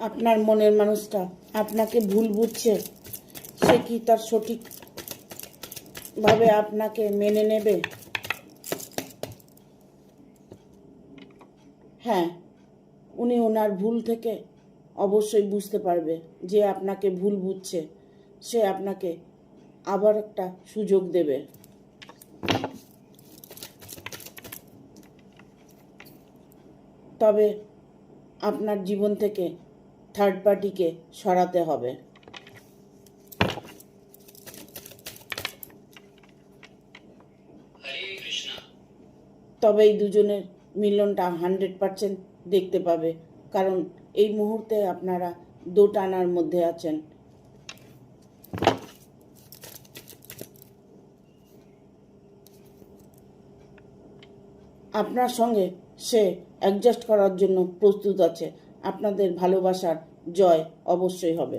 আপনার মনের মানুষটা আপনাকে ভুল বুঝছে, সে কি তার সঠিকভাবে আপনাকে মেনে নেবে? হ্যাঁ, উনি ওনার ভুল থেকে অবশ্যই বুঝতে পারবে যে আপনাকে ভুল বুঝছে। সে আপনাকে আবার একটা সুযোগ দেবে। তবে আপনার জীবন থেকে থার্ড পার্টিকে সরাতে হবে। তবে এই দুজনের মিলনটা 100% দেখতে পাবে, কারণ এই মুহূর্তে আপনারা দোটানার মধ্যে আছেন। আপনার সঙ্গে সে অ্যাডজাস্ট করার জন্য প্রস্তুত আছে। আপনাদের ভালোবাসার জয় অবশ্যই হবে।